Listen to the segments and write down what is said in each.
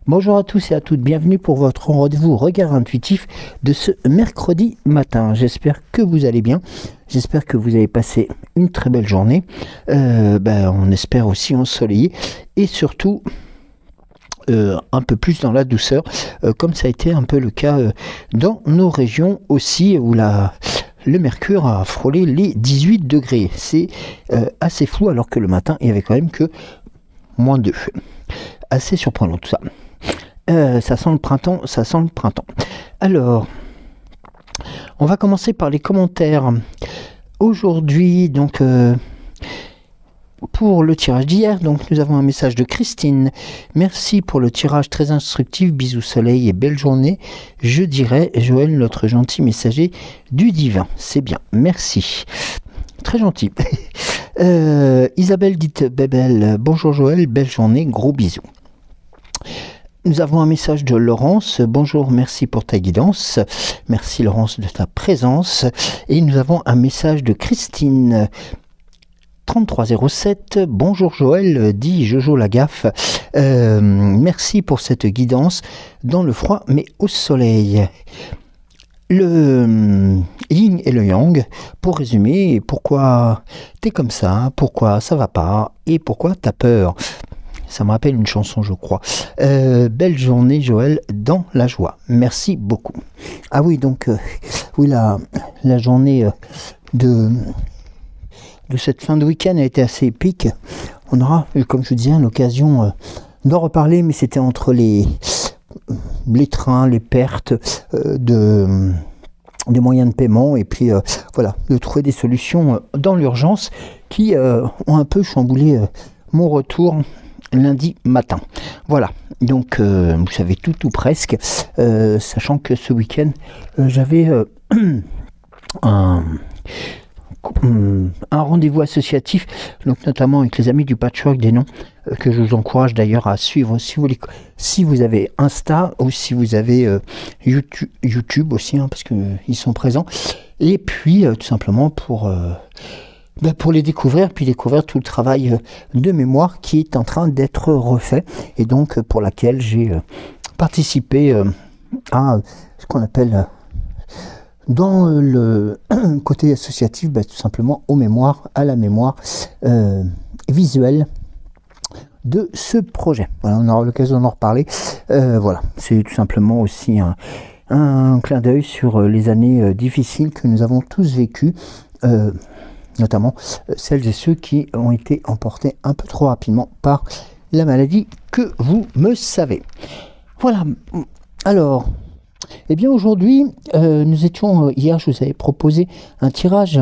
Bonjour à tous et à toutes, bienvenue pour votre rendez-vous regard intuitif de ce mercredi matin. J'espère que vous allez bien, j'espère que vous avez passé une très belle journée, on espère aussi ensoleillé et surtout un peu plus dans la douceur, comme ça a été un peu le cas dans nos régions aussi où le mercure a frôlé les 18 degrés. C'est assez flou alors que le matin il y avait quand même que -2. Assez surprenant tout ça. Ça sent le printemps, ça sent le printemps. Alors, on va commencer par les commentaires. Aujourd'hui, donc, pour le tirage d'hier, donc nous avons un message de Christine. Merci pour le tirage très instructif. Bisous soleil et belle journée. Je dirais, Joël, notre gentil messager du divin. C'est bien, merci. Très gentil. Isabelle dit Bébel, bonjour Joël, belle journée, gros bisous. Nous avons un message de Laurence. Bonjour, merci pour ta guidance. Merci Laurence de ta présence. Et nous avons un message de Christine. 3307. Bonjour Joël, dit Jojo Lagaffe. Merci pour cette guidance dans le froid mais au soleil. Le yin et le yang, pour résumer, pourquoi t'es comme ça, pourquoi ça va pas et pourquoi t'as peur. Ça me rappelle une chanson, je crois. Belle journée, Joël, dans la joie. Merci beaucoup. Ah oui, donc, oui, la journée de cette fin de week-end a été assez épique. On aura, comme je vous disais, l'occasion d'en reparler, mais c'était entre les trains, les pertes des moyens de paiement, et puis voilà, de trouver des solutions dans l'urgence qui ont un peu chamboulé mon retour lundi matin. Voilà, donc vous savez tout ou presque, sachant que ce week-end j'avais un rendez-vous associatif, donc notamment avec les amis du Patchwork des Noms, que je vous encourage d'ailleurs à suivre si vous avez Insta ou si vous avez YouTube aussi, hein, parce qu'ils sont présents, et puis tout simplement pour les découvrir, puis découvrir tout le travail de mémoire qui est en train d'être refait, et donc pour laquelle j'ai participé à ce qu'on appelle dans le côté associatif, tout simplement à la mémoire visuelle de ce projet. Voilà, on aura l'occasion d'en reparler. Voilà, c'est tout simplement aussi un clin d'œil sur les années difficiles que nous avons tous vécues, notamment celles et ceux qui ont été emportés un peu trop rapidement par la maladie que vous me savez. Voilà, alors, eh bien aujourd'hui, nous étions, hier je vous avais proposé un tirage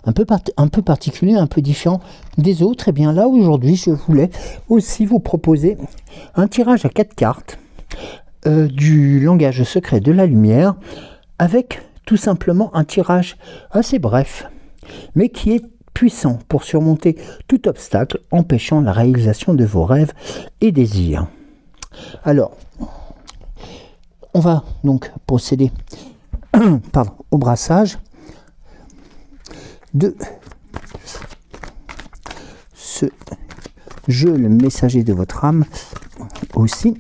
un peu particulier, un peu différent des autres. Et bien là, aujourd'hui, je voulais aussi vous proposer un tirage à 4 cartes du langage secret de la lumière, avec tout simplement un tirage assez bref, mais qui est puissant pour surmonter tout obstacle empêchant la réalisation de vos rêves et désirs. Alors, on va donc procéder au brassage de ce jeu, le messager de votre âme aussi.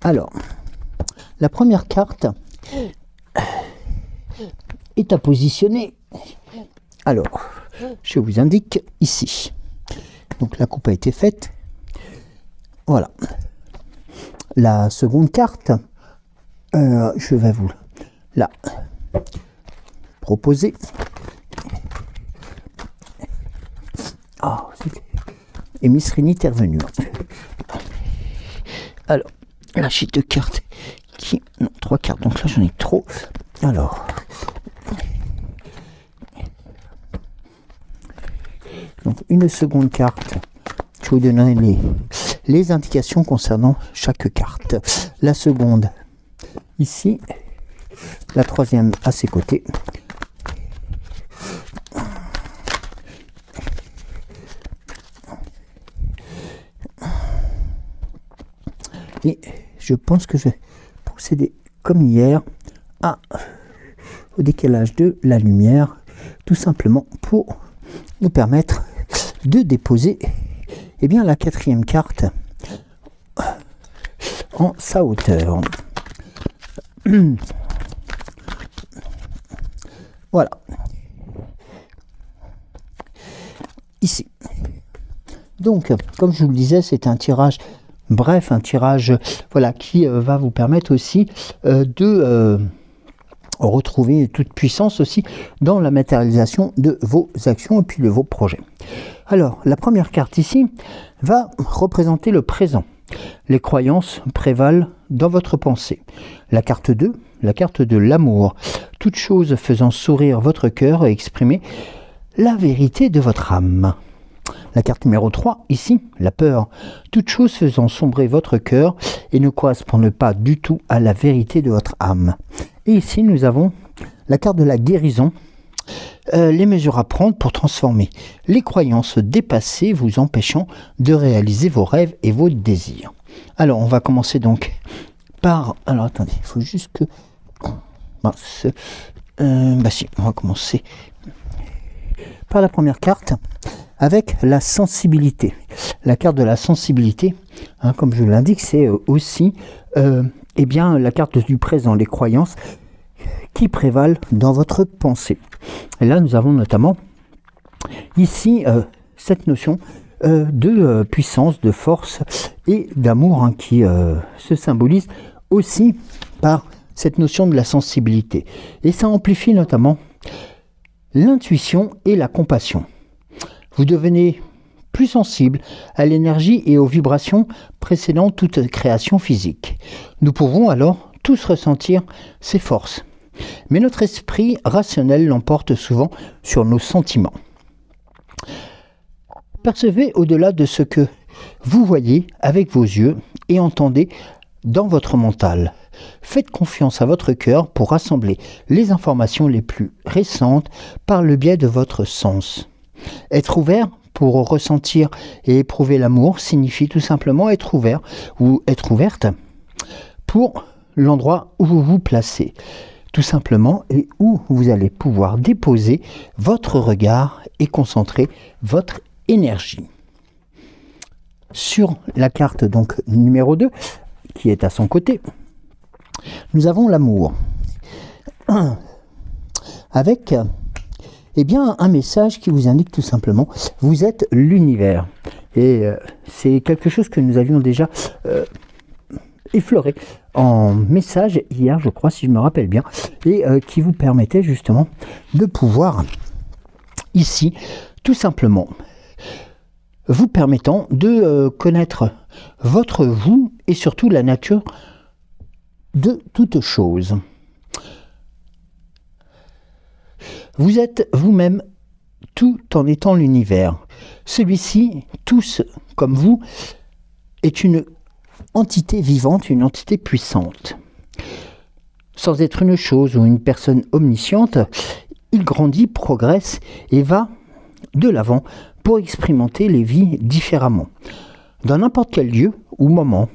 Alors, la première carte est à positionner. Alors, je vous indique ici. Donc la coupe a été faite. Voilà. La seconde carte, je vais vous la proposer. Ah, et Miss Rini est revenue. Alors, la sheet de cartes qui... Non, 3 cartes, donc là j'en ai trop. Alors... Donc, une seconde carte. Je vous donnerai les indications concernant chaque carte. La seconde, ici. La troisième, à ses côtés. Et je pense que je vais procéder comme hier au décalage de la lumière, tout simplement pour nous permettre de déposer Eh bien, la quatrième carte, en sa hauteur. Voilà. Ici. Donc, comme je vous le disais, c'est un tirage, bref, un tirage voilà, qui va vous permettre aussi de retrouver toute puissance aussi dans la matérialisation de vos actions et puis de vos projets. Alors, la première carte ici va représenter le présent. Les croyances prévalent dans votre pensée. La carte 2, la carte de l'amour. Toute chose faisant sourire votre cœur et exprimer la vérité de votre âme. La carte numéro 3, ici, la peur. Toute chose faisant sombrer votre cœur et ne correspond pas du tout à la vérité de votre âme. Et ici, nous avons la carte de la guérison. Les mesures à prendre pour transformer les croyances dépassées vous empêchant de réaliser vos rêves et vos désirs. Alors, on va commencer donc par... Alors, attendez, il faut juste que... si, on va commencer par la première carte avec la sensibilité. La carte de la sensibilité, comme je l'indique, c'est aussi eh bien, la carte du présent, les croyances qui prévalent dans votre pensée. Et là, nous avons notamment ici cette notion de puissance, de force et d'amour qui se symbolise aussi par cette notion de la sensibilité. Et ça amplifie notamment l'intuition et la compassion. Vous devenez plus sensible à l'énergie et aux vibrations précédant toute création physique. Nous pouvons alors tous ressentir ces forces. Mais notre esprit rationnel l'emporte souvent sur nos sentiments. Percevez au-delà de ce que vous voyez avec vos yeux et entendez dans votre mental. Faites confiance à votre cœur pour rassembler les informations les plus récentes par le biais de votre sens. Être ouvert pour ressentir et éprouver l'amour signifie tout simplement être ouvert ou être ouverte pour l'endroit où vous vous placez. Tout simplement, et où vous allez pouvoir déposer votre regard et concentrer votre énergie. Sur la carte donc numéro 2, qui est à son côté, nous avons l'amour. Avec eh bien, un message qui vous indique tout simplement, vous êtes l'univers. Et c'est quelque chose que nous avions déjà effleuré en message hier, je crois, si je me rappelle bien, et qui vous permettait justement de pouvoir ici, tout simplement, vous permettant de connaître votre vous et surtout la nature de toute chose. Vous êtes vous-même tout en étant l'univers. Celui-ci, tous comme vous, est une entité vivante, une entité puissante. Sans être une chose ou une personne omnisciente, il grandit, progresse et va de l'avant pour expérimenter les vies différemment. Dans n'importe quel lieu ou moment,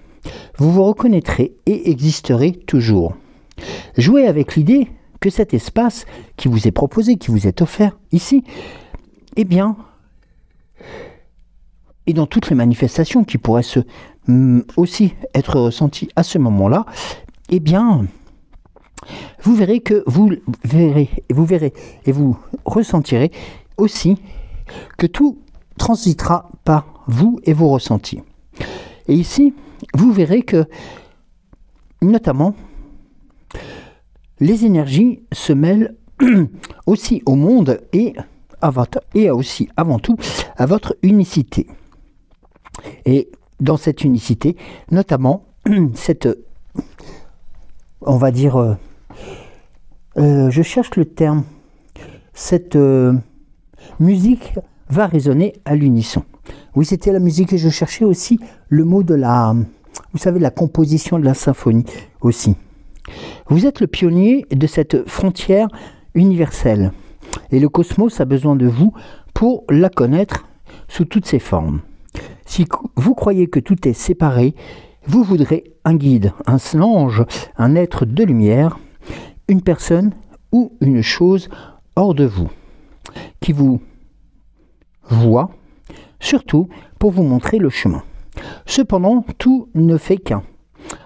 vous vous reconnaîtrez et existerez toujours. Jouez avec l'idée que cet espace qui vous est proposé, qui vous est offert ici, eh bien, et dans toutes les manifestations qui pourraient aussi être ressenties à ce moment-là, eh bien, vous verrez et vous ressentirez aussi que tout transitera par vous et vos ressentis. Et ici, vous verrez que, notamment, les énergies se mêlent aussi au monde et aussi, avant tout, à votre unicité. Et dans cette unicité, notamment, cette, on va dire, je cherche le terme, cette musique va résonner à l'unisson. Oui, c'était la musique que je cherchais aussi, le mot de la, vous savez, la composition de la symphonie aussi. Vous êtes le pionnier de cette frontière universelle et le cosmos a besoin de vous pour la connaître sous toutes ses formes. Si vous croyez que tout est séparé, vous voudrez un guide, un ange, un être de lumière, une personne ou une chose hors de vous, qui vous voit, surtout pour vous montrer le chemin. Cependant, tout ne fait qu'un.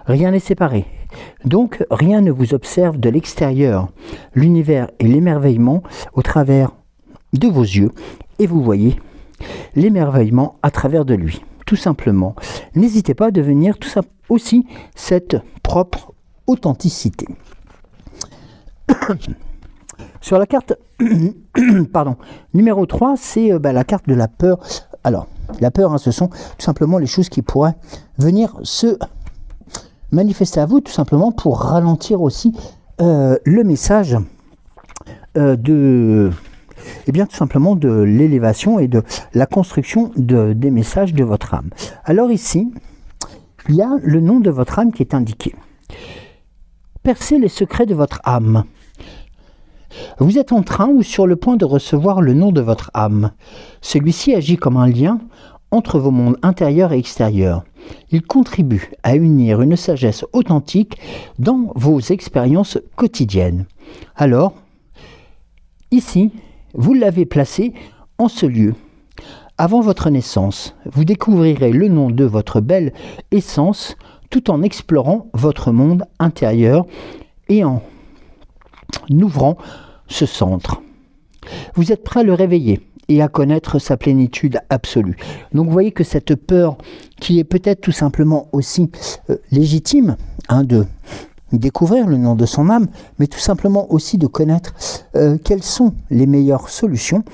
Rien n'est séparé. Donc, rien ne vous observe de l'extérieur. L'univers et l'émerveillement au travers de vos yeux, et vous voyez l'émerveillement à travers de lui. Tout simplement, n'hésitez pas à devenir tout ça aussi cette propre authenticité. Sur la carte pardon, numéro 3, c'est la carte de la peur. Alors, la peur, ce sont tout simplement les choses qui pourraient venir se manifester à vous, tout simplement pour ralentir aussi le message tout simplement de l'élévation et de la construction des messages de votre âme. Alors ici, il y a le nom de votre âme qui est indiqué. Percez les secrets de votre âme. Vous êtes en train ou sur le point de recevoir le nom de votre âme. Celui-ci agit comme un lien entre vos mondes intérieurs et extérieurs. Il contribue à unir une sagesse authentique dans vos expériences quotidiennes. Alors, ici, vous l'avez placé en ce lieu. Avant votre naissance, vous découvrirez le nom de votre belle essence tout en explorant votre monde intérieur et en ouvrant ce centre. Vous êtes prêt à le réveiller et à connaître sa plénitude absolue. Donc vous voyez que cette peur qui est peut-être tout simplement aussi légitime de découvrir le nom de son âme, mais tout simplement aussi de connaître quelles sont les meilleures solutions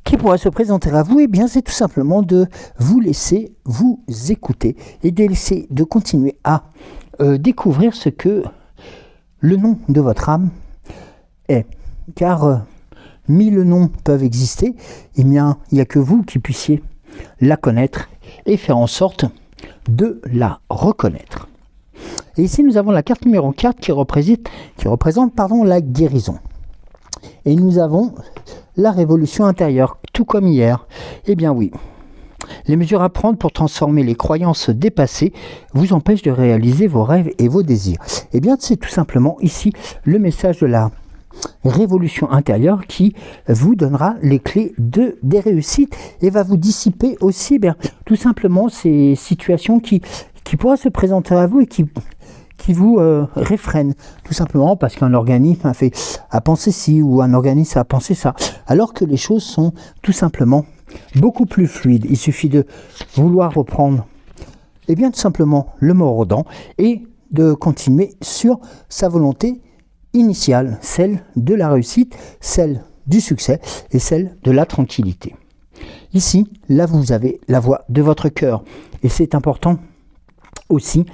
qui pourraient se présenter à vous, et bien c'est tout simplement de vous laisser vous écouter et de continuer à découvrir ce que le nom de votre âme est. Car 1000 noms peuvent exister, et bien il n'y a que vous qui puissiez la connaître et faire en sorte de la reconnaître. Et ici nous avons la carte numéro 4 qui représente la guérison. Et nous avons la révolution intérieure, tout comme hier. Eh bien oui, les mesures à prendre pour transformer les croyances dépassées vous empêchent de réaliser vos rêves et vos désirs. Eh bien c'est tout simplement ici le message de la révolution intérieure qui vous donnera les clés des réussites et va vous dissiper aussi tout simplement ces situations qui pourraient se présenter à vous et qui vous réfrènent, tout simplement parce qu'un organisme a pensé ci ou un organisme a pensé ça, alors que les choses sont tout simplement beaucoup plus fluides. Il suffit de vouloir reprendre tout simplement le mors aux dents et de continuer sur sa volonté initiale, celle de la réussite, celle du succès et celle de la tranquillité. Ici, là vous avez la voix de votre cœur et c'est important aussi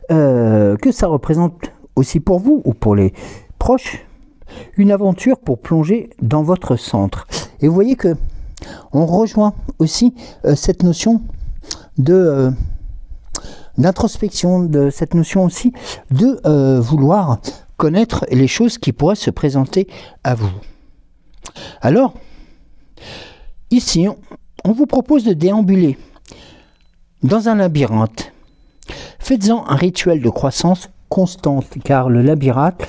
que ça représente aussi pour vous ou pour les proches une aventure pour plonger dans votre centre. Et vous voyez que on rejoint aussi cette notion d'introspection, de cette notion aussi de vouloir connaître les choses qui pourraient se présenter à vous. Alors, ici, on vous propose de déambuler dans un labyrinthe. Faites-en un rituel de croissance constante, car le labyrinthe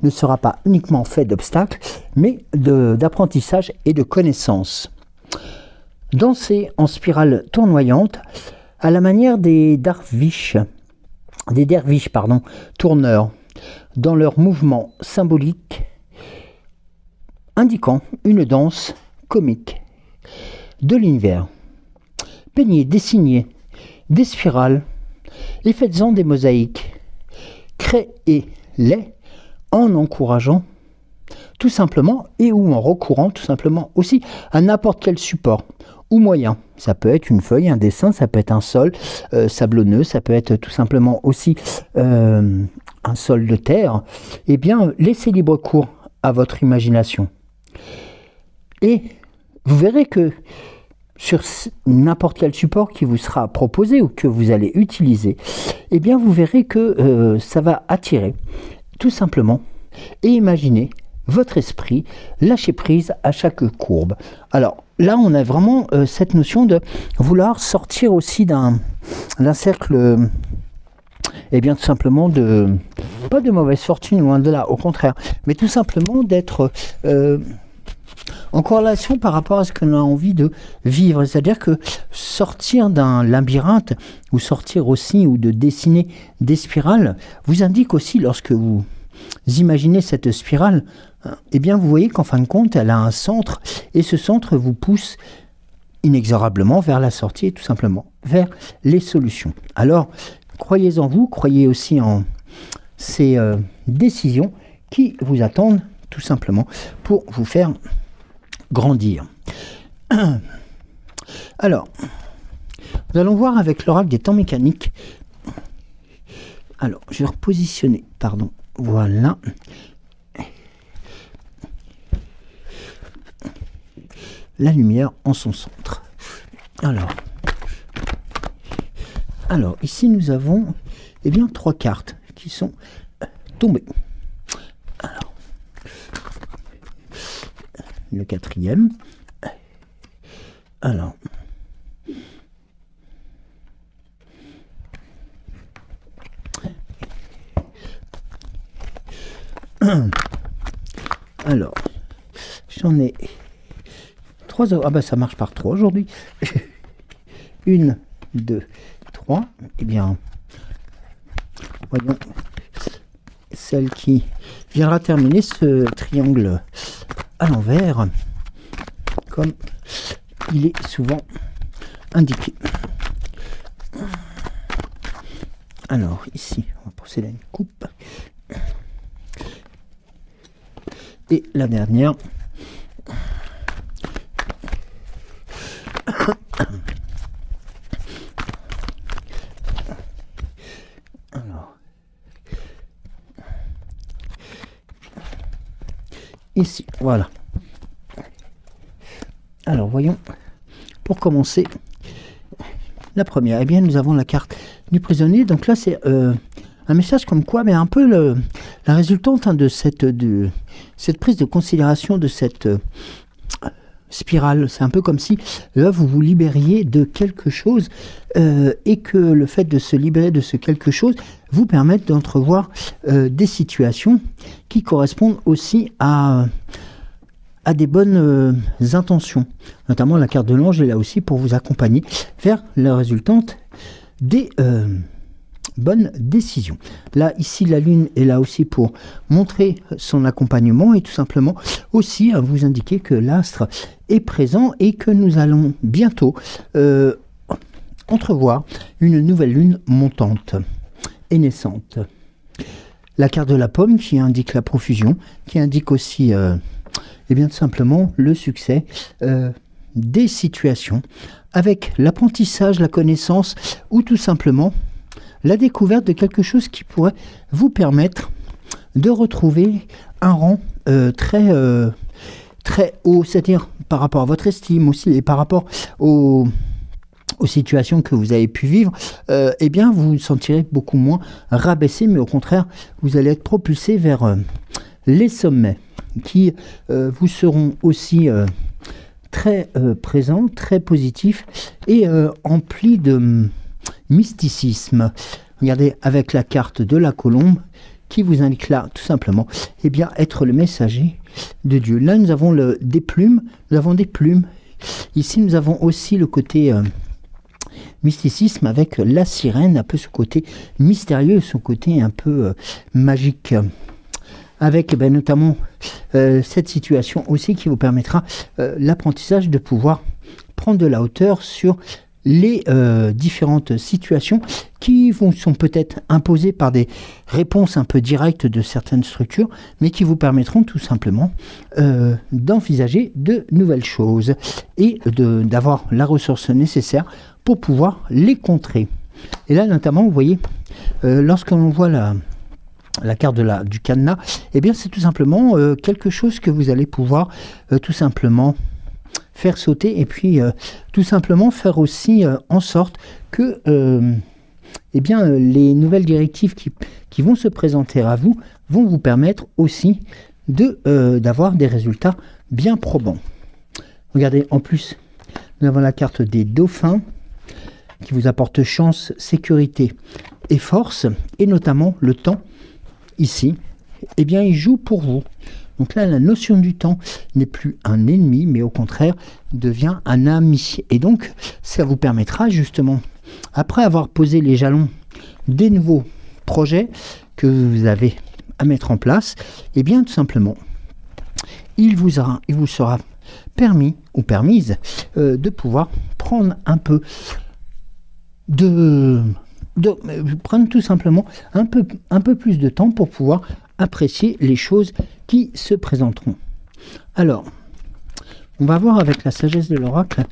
ne sera pas uniquement fait d'obstacles, mais d'apprentissage et de connaissances. Dansez en spirale tournoyante à la manière des derviches, tourneurs, dans leur mouvement symbolique, indiquant une danse comique de l'univers. Peignez, dessinez des spirales et faites-en des mosaïques. Créez-les en encourageant tout simplement et ou en recourant tout simplement aussi à n'importe quel support ou moyen. Ça peut être une feuille, un dessin, ça peut être un sol sablonneux, ça peut être tout simplement aussi un sol de terre. Eh bien, laissez libre cours à votre imagination. Et vous verrez que sur n'importe quel support qui vous sera proposé ou que vous allez utiliser, eh bien vous verrez que ça va attirer tout simplement et imaginer votre esprit lâcher prise à chaque courbe. Alors là on a vraiment cette notion de vouloir sortir aussi d'un cercle tout simplement pas de mauvaise fortune, loin de là, au contraire, mais tout simplement d'être en corrélation par rapport à ce qu'on a envie de vivre. C'est-à-dire que sortir d'un labyrinthe ou sortir aussi ou de dessiner des spirales vous indique aussi, lorsque vous imaginez cette spirale, eh bien vous voyez qu'en fin de compte elle a un centre et ce centre vous pousse inexorablement vers la sortie et tout simplement vers les solutions. Alors croyez en vous, croyez aussi en ces décisions qui vous attendent tout simplement pour vous faire grandir. Alors, nous allons voir avec l'oracle des temps mécaniques. Alors, je vais repositionner, pardon, voilà. La lumière en son centre. Alors ici nous avons bien 3 cartes qui sont tombées. Alors, le 4e. Alors, j'en ai 3. Ah bah ça marche par 3 aujourd'hui. 1, 2, 3. Eh bien, voyons celle qui viendra terminer ce triangle à l'envers, comme il est souvent indiqué. Alors ici, on va procéder à une coupe. Et la dernière. Alors, ici, voilà. Alors, voyons, pour commencer, la première, eh bien, nous avons la carte du prisonnier. Donc là, c'est un message comme quoi, mais un peu la résultante de cette prise de considération de cette spirale. C'est un peu comme si là, vous vous libériez de quelque chose et que le fait de se libérer de ce quelque chose vous permette d'entrevoir des situations qui correspondent aussi à des bonnes intentions. Notamment la carte de l'ange est là aussi pour vous accompagner vers la résultante des bonnes décisions. Là, ici, la lune est là aussi pour montrer son accompagnement et tout simplement aussi à vous indiquer que l'astre est présent et que nous allons bientôt entrevoir une nouvelle lune montante et naissante. La carte de la pomme qui indique la profusion, qui indique aussi et bien tout simplement le succès des situations avec l'apprentissage, la connaissance ou tout simplement la découverte de quelque chose qui pourrait vous permettre de retrouver un rang très haut, c'est-à-dire par rapport à votre estime aussi et par rapport aux situations que vous avez pu vivre, eh bien vous vous sentirez beaucoup moins rabaissé, mais au contraire vous allez être propulsé vers les sommets qui vous seront aussi très présents, très positifs et emplis de mysticisme. Regardez avec la carte de la colombe qui vous indique là tout simplement eh bien être le messager de Dieu. Là nous avons des plumes, ici nous avons aussi le côté mysticisme avec la sirène, un peu ce côté mystérieux, ce côté un peu magique, avec notamment cette situation aussi qui vous permettra l'apprentissage de pouvoir prendre de la hauteur sur les différentes situations qui vous sont peut-être imposées par des réponses un peu directes de certaines structures, mais qui vous permettront tout simplement d'envisager de nouvelles choses et d'avoir la ressource nécessaire pour pouvoir les contrer. Et là notamment, vous voyez, lorsque l'on voit la carte du cadenas, eh bien c'est tout simplement quelque chose que vous allez pouvoir tout simplement faire sauter et puis tout simplement faire aussi en sorte que eh bien, les nouvelles directives qui vont se présenter à vous vont vous permettre aussi d'avoir des résultats bien probants. Regardez, en plus, nous avons la carte des dauphins qui vous apporte chance, sécurité et force, et notamment le temps, ici, eh bien, il joue pour vous. Donc là, la notion du temps n'est plus un ennemi, mais au contraire, devient un ami. Et donc, ça vous permettra justement, après avoir posé les jalons des nouveaux projets que vous avez à mettre en place, et bien tout simplement, il vous sera permis ou permise de pouvoir prendre un peu prendre tout simplement un peu plus de temps pour pouvoir apprécier les choses qui se présenteront. Alors, on va voir avec la sagesse de l'oracle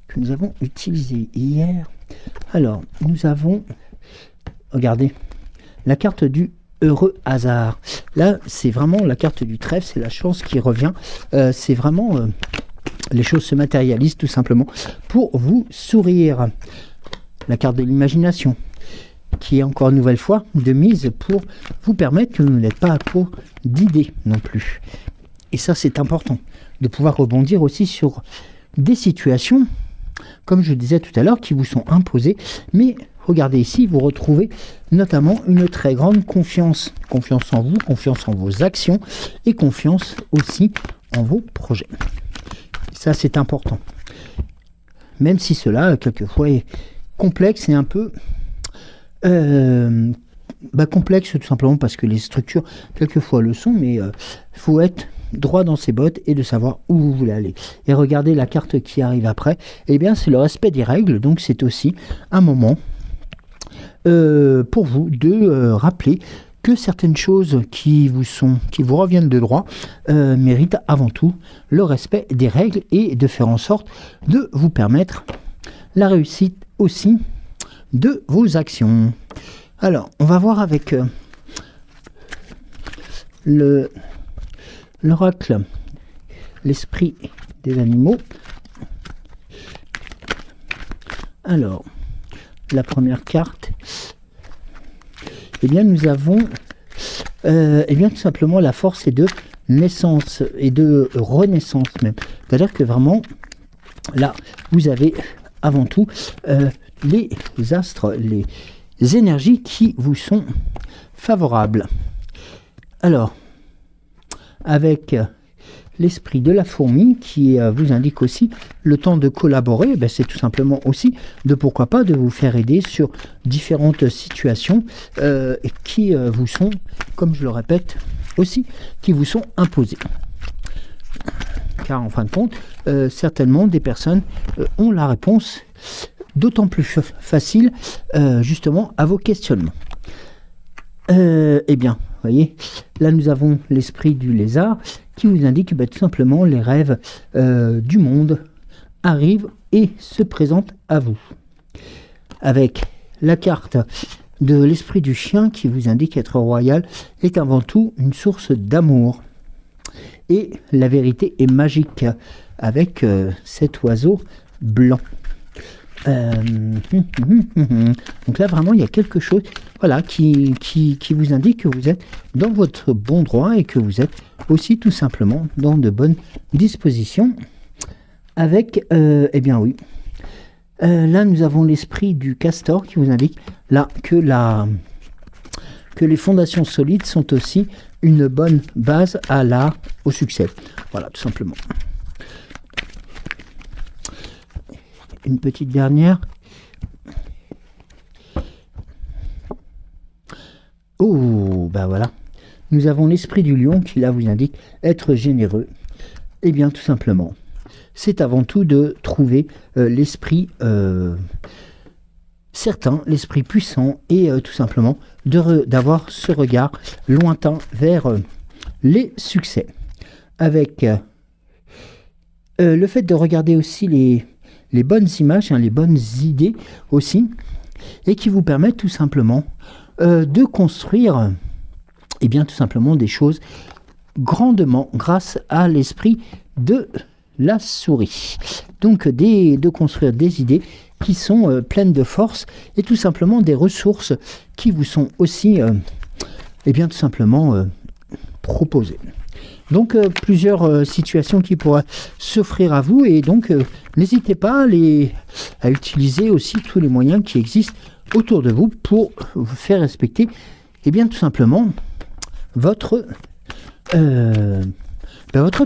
que nous avons utilisé hier. Alors, nous avons, regardez, la carte du heureux hasard. Là, c'est vraiment la carte du trèfle, c'est la chance qui revient. C'est vraiment les choses se matérialisent tout simplement pour vous sourire. La carte de l'imagination, qui est encore une nouvelle fois de mise pour vous permettre que vous n'êtes pas à court d'idées non plus. Et ça, c'est important de pouvoir rebondir aussi sur des situations, comme je disais tout à l'heure, qui vous sont imposées. Mais regardez ici, vous retrouvez notamment une très grande confiance. Confiance en vous, confiance en vos actions et confiance aussi en vos projets. Ça, c'est important. Même si cela, quelquefois, est complexe et un peu complexe tout simplement parce que les structures, quelquefois, le sont, mais il faut être droit dans ses bottes et de savoir où vous voulez aller. Et regardez la carte qui arrive après, eh bien, c'est le respect des règles, donc c'est aussi un moment pour vous de rappeler que certaines choses qui vous reviennent de droit méritent avant tout le respect des règles et de faire en sorte de vous permettre la réussite aussi de vos actions. Alors, on va voir avec l'oracle, l'esprit des animaux. Alors, la première carte, eh bien, nous avons tout simplement la force et de naissance et de renaissance même. C'est-à-dire que vraiment, là, vous avez avant tout les astres, les énergies qui vous sont favorables. Alors, avec l'esprit de la fourmi qui vous indique aussi le temps de collaborer, c'est tout simplement aussi de pourquoi pas de vous faire aider sur différentes situations qui vous sont, comme je le répète aussi, qui vous sont imposées. Car en fin de compte, certainement des personnes ont la réponse d'autant plus facile justement à vos questionnements. Eh bien, vous voyez, là nous avons l'esprit du lézard qui vous indique tout simplement les rêves du monde arrivent et se présentent à vous. Avec la carte de l'esprit du chien qui vous indique être royal est avant tout une source d'amour. Et la vérité est magique avec cet oiseau blanc. Donc là vraiment il y a quelque chose qui vous indique que vous êtes dans votre bon droit et que vous êtes aussi tout simplement dans de bonnes dispositions avec eh bien oui, là nous avons l'esprit du castor qui vous indique là que les fondations solides sont aussi une bonne base au succès. Voilà, tout simplement. Une petite dernière. Oh, ben voilà. Nous avons l'esprit du lion qui là vous indique être généreux. Eh bien, tout simplement, c'est avant tout de trouver l'esprit certain, l'esprit puissant et tout simplement d'avoir ce regard lointain vers les succès. Avec le fait de regarder aussi les bonnes images, les bonnes idées aussi, et qui vous permettent tout simplement de construire eh bien, tout simplement des choses grandement grâce à l'esprit de la souris. Donc de construire des idées qui sont pleines de force et tout simplement des ressources qui vous sont aussi eh bien, tout simplement proposées. Donc plusieurs situations qui pourraient s'offrir à vous et donc n'hésitez pas à utiliser aussi tous les moyens qui existent autour de vous pour vous faire respecter, et bien tout simplement, votre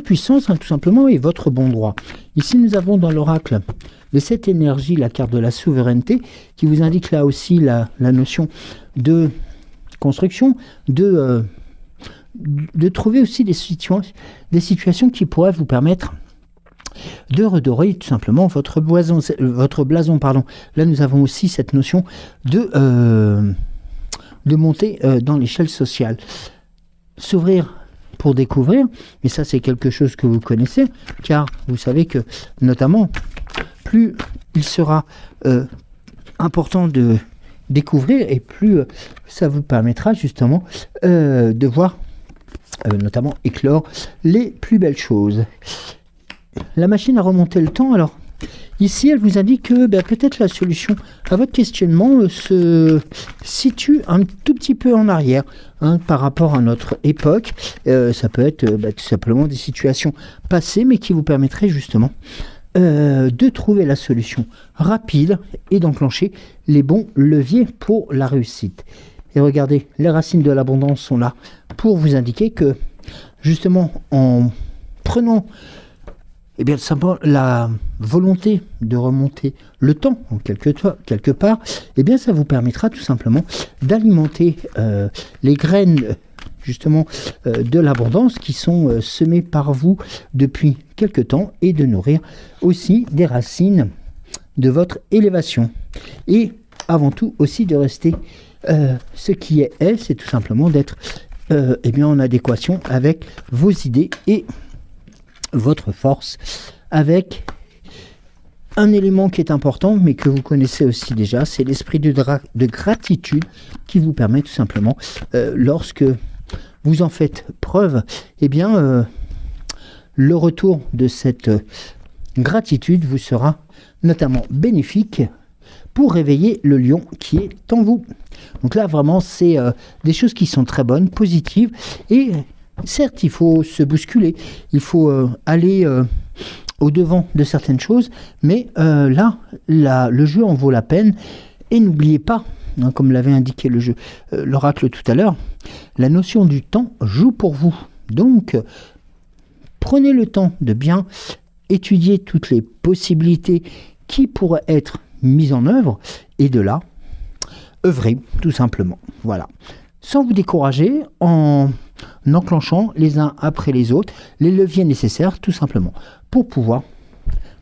puissance, hein, tout simplement, et votre bon droit. Ici, nous avons dans l'oracle de cette énergie la carte de la souveraineté, qui vous indique là aussi la notion de construction, de trouver aussi des situations qui pourraient vous permettre de redorer tout simplement votre blason. Pardon. Là, nous avons aussi cette notion de monter dans l'échelle sociale. S'ouvrir pour découvrir, mais ça c'est quelque chose que vous connaissez, car vous savez que notamment, plus il sera important de découvrir, et plus ça vous permettra justement de voir notamment éclore les plus belles choses. La machine a remonté le temps, alors ici elle vous indique que peut-être la solution à votre questionnement se situe un tout petit peu en arrière, hein, par rapport à notre époque. Ça peut être tout simplement des situations passées, mais qui vous permettraient justement de trouver la solution rapide et d'enclencher les bons leviers pour la réussite. Et regardez, les racines de l'abondance sont là pour vous indiquer que justement en prenant simplement la volonté de remonter le temps en quelque part, ça vous permettra tout simplement d'alimenter les graines justement de l'abondance qui sont semées par vous depuis quelque temps, et de nourrir aussi des racines de votre élévation. Et avant tout aussi de rester ce qui est, c'est tout simplement d'être en adéquation avec vos idées et votre force, avec un élément qui est important, mais que vous connaissez aussi déjà, c'est l'esprit de gratitude qui vous permet tout simplement, lorsque vous en faites preuve, le retour de cette gratitude vous sera notamment bénéfique pour réveiller le lion qui est en vous. Donc là, vraiment, c'est des choses qui sont très bonnes, positives, et certes, il faut se bousculer, il faut aller au-devant de certaines choses, mais le jeu en vaut la peine. Et n'oubliez pas, hein, comme l'avait indiqué l'oracle tout à l'heure, la notion du temps joue pour vous. Donc, prenez le temps de bien étudier toutes les possibilités qui pourraient être mises en œuvre, et de là, œuvrez tout simplement. Voilà. Sans vous décourager, en enclenchant les uns après les autres les leviers nécessaires tout simplement pour pouvoir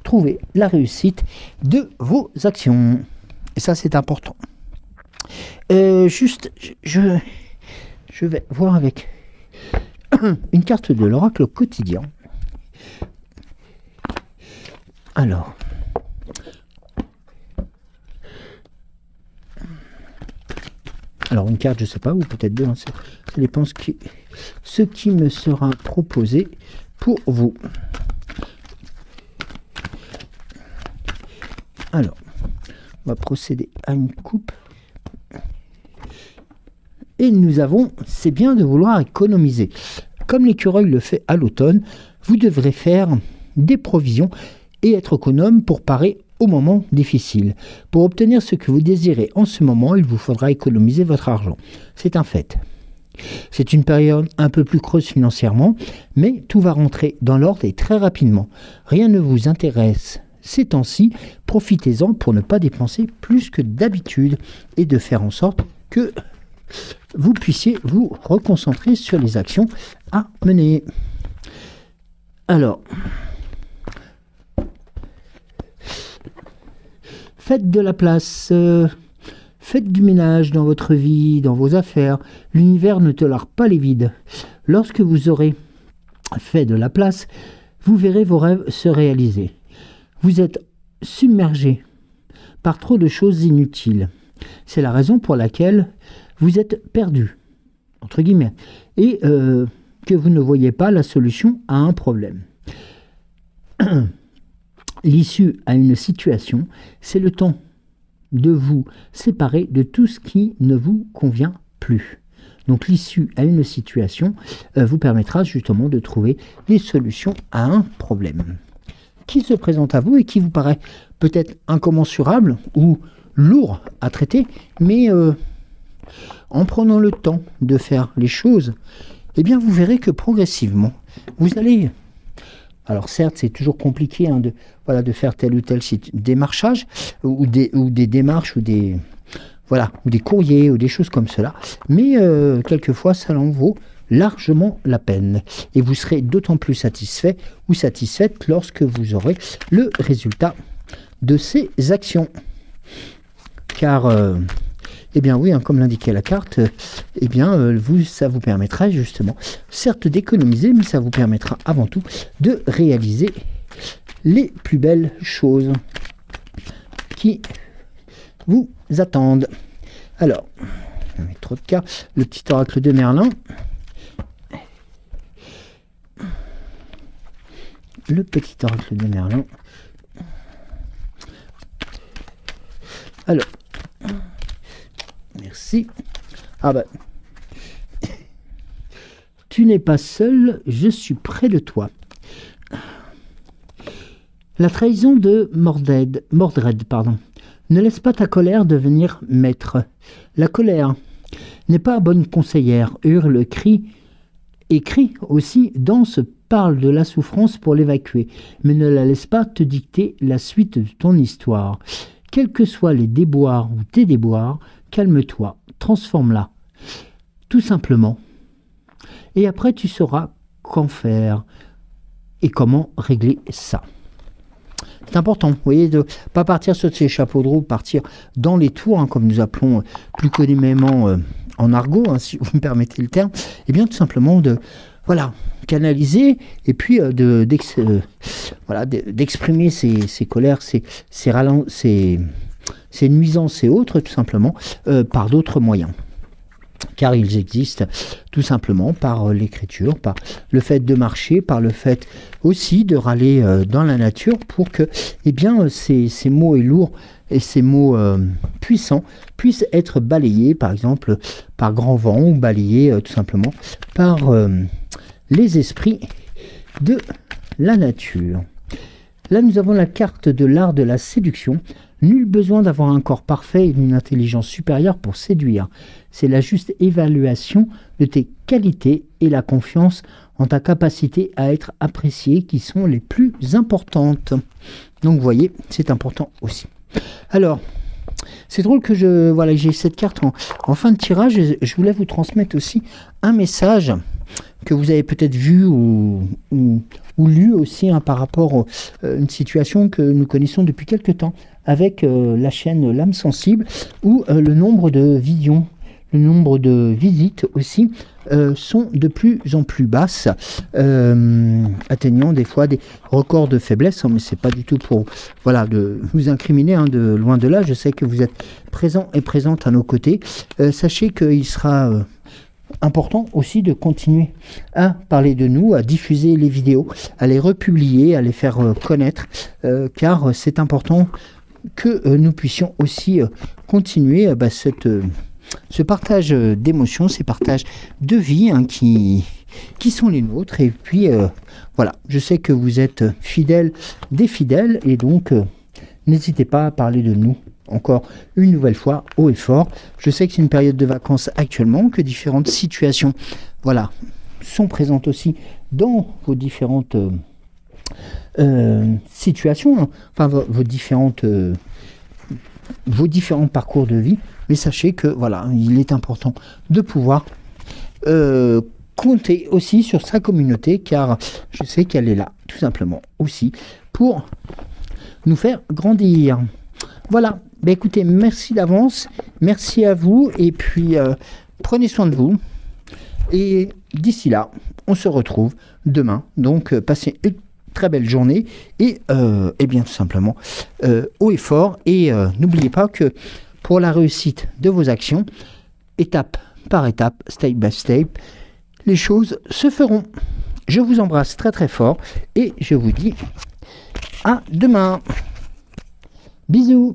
trouver la réussite de vos actions. Et ça, c'est important. Je vais voir avec une carte de l'oracle quotidien. Alors une carte, je sais pas, ou peut-être deux, hein, ça dépend ce qui me sera proposé pour vous. Alors, on va procéder à une coupe. Et nous avons, c'est bien de vouloir économiser. Comme l'écureuil le fait à l'automne, vous devrez faire des provisions et être économe pour parer aux moments difficiles. Pour obtenir ce que vous désirez en ce moment, il vous faudra économiser votre argent. C'est un fait. C'est une période un peu plus creuse financièrement, mais tout va rentrer dans l'ordre et très rapidement. Rien ne vous intéresse ces temps-ci, profitez-en pour ne pas dépenser plus que d'habitude et de faire en sorte que vous puissiez vous reconcentrer sur les actions à mener. Alors, faites de la place, faites du ménage dans votre vie, dans vos affaires. L'univers ne tolère pas les vides. Lorsque vous aurez fait de la place, vous verrez vos rêves se réaliser. Vous êtes submergé par trop de choses inutiles. C'est la raison pour laquelle vous êtes perdu, entre guillemets, et que vous ne voyez pas la solution à un problème. L'issue à une situation, c'est le temps de vous séparer de tout ce qui ne vous convient plus. Donc l'issue à une situation vous permettra justement de trouver des solutions à un problème qui se présente à vous et qui vous paraît peut-être incommensurable ou lourd à traiter, mais en prenant le temps de faire les choses, eh bien vous verrez que progressivement, vous allez... Alors certes, c'est toujours compliqué hein, de faire tel ou tel démarchage, ou des démarches, ou des courriers, ou des choses comme cela, mais quelquefois ça en vaut largement la peine. Et vous serez d'autant plus satisfait ou satisfaite lorsque vous aurez le résultat de ces actions. Car... eh bien oui, hein, comme l'indiquait la carte, eh bien ça vous permettra justement, certes d'économiser, mais ça vous permettra avant tout de réaliser les plus belles choses qui vous attendent. Alors, on met trop de cartes. Le petit oracle de Merlin. Le petit oracle de Merlin. Alors... merci. Ah ben, tu n'es pas seul, je suis près de toi. La trahison de Mordred, pardon. Ne laisse pas ta colère devenir maître. La colère n'est pas bonne conseillère, hurle, crie, et crie aussi, danse, parle de la souffrance pour l'évacuer, mais ne la laisse pas te dicter la suite de ton histoire. Quels que soient les déboires ou tes déboires, calme-toi, transforme-la, tout simplement. Et après, tu sauras qu'en faire et comment régler ça. C'est important, vous voyez, de ne pas partir sur ces chapeaux de roue, partir dans les tours, hein, comme nous appelons plus communément en argot, hein, si vous me permettez le terme, et bien tout simplement de, voilà, canaliser et puis d'exprimer ses colères, ses nuisances et autres, tout simplement, par d'autres moyens. Car ils existent tout simplement par l'écriture, par le fait de marcher, par le fait aussi de râler dans la nature pour que eh bien, ces mots lourds et ces mots puissants puissent être balayés, par exemple, par grand vent ou balayés tout simplement par les esprits de la nature. Là, nous avons la carte de l'art de la séduction. Nul besoin d'avoir un corps parfait et une intelligence supérieure pour séduire. C'est la juste évaluation de tes qualités et la confiance en ta capacité à être apprécié qui sont les plus importantes. Donc, vous voyez, c'est important aussi. Alors, c'est drôle que j'ai cette carte en fin de tirage. Je voulais vous transmettre aussi un message que vous avez peut-être vu ou lu aussi hein, par rapport à une situation que nous connaissons depuis quelque temps avec la chaîne L'Âme Sensible, où le nombre de visions, le nombre de visites aussi sont de plus en plus basses, atteignant des fois des records de faiblesse, hein, mais c'est pas du tout pour de vous incriminer, hein, de loin de là. Je sais que vous êtes présents et présentes à nos côtés. Sachez qu'il sera important aussi de continuer à parler de nous, à diffuser les vidéos, à les republier, à les faire connaître, car c'est important que nous puissions aussi continuer ce partage d'émotions, ces partages de vie hein, qui sont les nôtres. Et puis voilà, je sais que vous êtes fidèles des fidèles, et donc n'hésitez pas à parler de nous encore une nouvelle fois haut et fort. Je sais que c'est une période de vacances actuellement, que différentes situations sont présentes aussi dans vos différentes situations, hein, enfin vos différents parcours de vie, mais sachez que il est important de pouvoir compter aussi sur sa communauté, car je sais qu'elle est là tout simplement aussi pour nous faire grandir. Voilà, écoutez, merci d'avance, merci à vous, et puis prenez soin de vous, et d'ici là, on se retrouve demain, donc passez une très belle journée, et bien tout simplement haut et fort, et n'oubliez pas que pour la réussite de vos actions, étape par étape, step by step, les choses se feront. Je vous embrasse très très fort, et je vous dis à demain. Bisous.